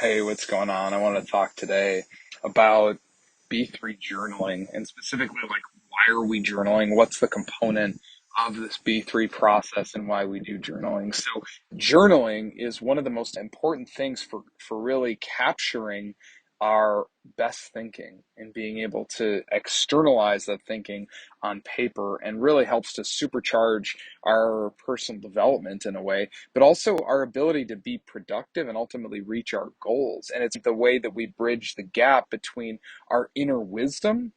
Hey, what's going on? I want to talk today about B3 journaling and specifically like why are we journaling? What's the component of this B3 process and why we do journaling? So, journaling is one of the most important things for really capturing our best thinking and being able to externalize that thinking on paper and really helps to supercharge our personal development in a way, but also our ability to be productive and ultimately reach our goals. And it's the way that we bridge the gap between our inner wisdom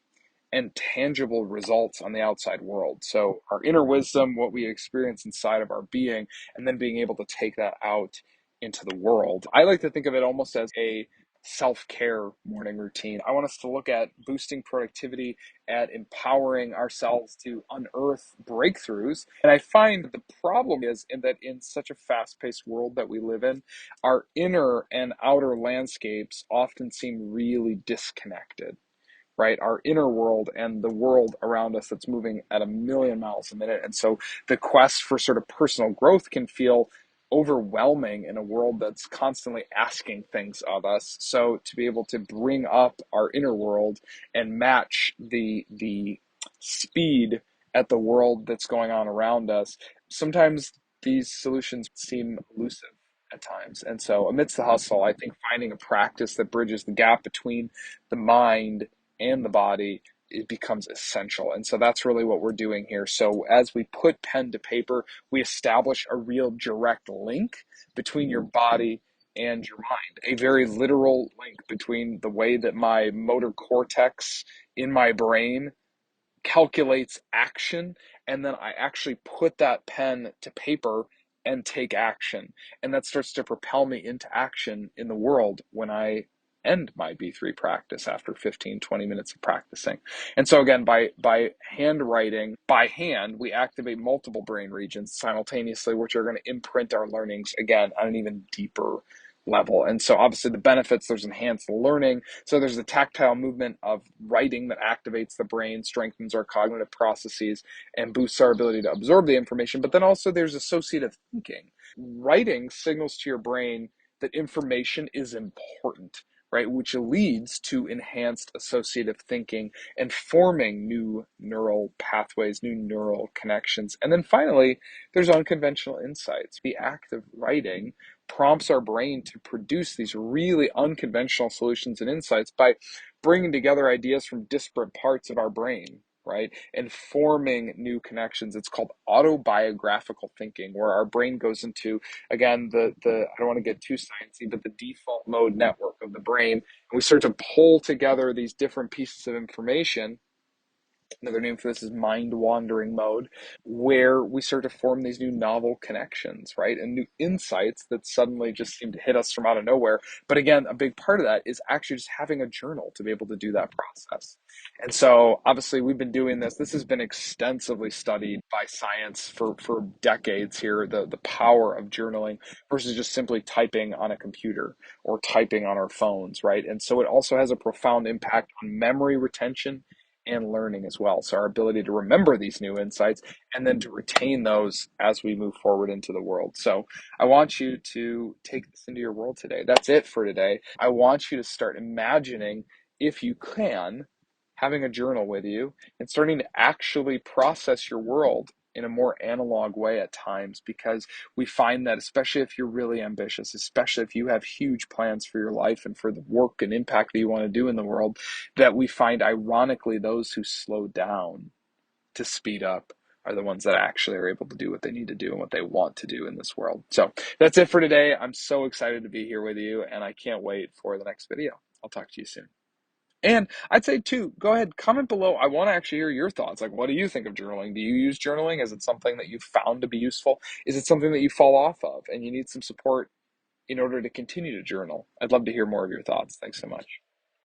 and tangible results on the outside world. So, our inner wisdom, what we experience inside of our being, and then being able to take that out into the world. I like to think of it almost as a self care morning routine. I want us to look at boosting productivity, at empowering ourselves to unearth breakthroughs. And I find the problem is in that in such a fast paced world that we live in, our inner and outer landscapes often seem really disconnected, right? Our inner world and the world around us that's moving at a million miles a minute. And so the quest for sort of personal growth can feel overwhelming in a world that's constantly asking things of us. So to be able to bring up our inner world and match the speed at the world that's going on around us, sometimes these solutions seem elusive at times. And so amidst the hustle, I think finding a practice that bridges the gap between the mind and the body, it becomes essential. And so that's really what we're doing here. So as we put pen to paper, we establish a real direct link between your body and your mind, a very literal link between the way that my motor cortex in my brain calculates action, and then I actually put that pen to paper and take action. And that starts to propel me into action in the world when I end my B3 practice after 15, 20 minutes of practicing. And so again, by handwriting, by hand, we activate multiple brain regions simultaneously, which are going to imprint our learnings again on an even deeper level. And so obviously the benefits, there's enhanced learning. So there's the tactile movement of writing that activates the brain, strengthens our cognitive processes, and boosts our ability to absorb the information. But then also there's associative thinking. Writing signals to your brain that information is important, right? Which leads to enhanced associative thinking and forming new neural pathways, new neural connections. And then finally, there's unconventional insights. The act of writing prompts our brain to produce these really unconventional solutions and insights by bringing together ideas from disparate parts of our brain, right? And forming new connections. It's called autobiographical thinking, where our brain goes into, again, the I don't want to get too sciencey, but the default mode network of the brain. And we start to pull together these different pieces of information. Another name for this is mind wandering mode, where we start to form these new novel connections, right? And new insights that suddenly just seem to hit us from out of nowhere. But again, a big part of that is actually just having a journal to be able to do that process. And so obviously we've been doing this. This has been extensively studied by science for decades here, the power of journaling versus just simply typing on a computer or typing on our phones, right? And so it also has a profound impact on memory retention and learning as well. So our ability to remember these new insights and then to retain those as we move forward into the world. So I want you to take this into your world today. That's it for today. I want you to start imagining, if you can, having a journal with you and starting to actually process your world in a more analog way at times, because we find that especially if you're really ambitious, especially if you have huge plans for your life and for the work and impact that you want to do in the world, that we find ironically those who slow down to speed up are the ones that actually are able to do what they need to do and what they want to do in this world. So that's it for today. I'm so excited to be here with you, and I can't wait for the next video. I'll talk to you soon. And I'd say too, go ahead, comment below. I want to actually hear your thoughts. Like, what do you think of journaling? Do you use journaling? Is it something that you found to be useful? Is it something that you fall off of and you need some support in order to continue to journal? I'd love to hear more of your thoughts. Thanks so much.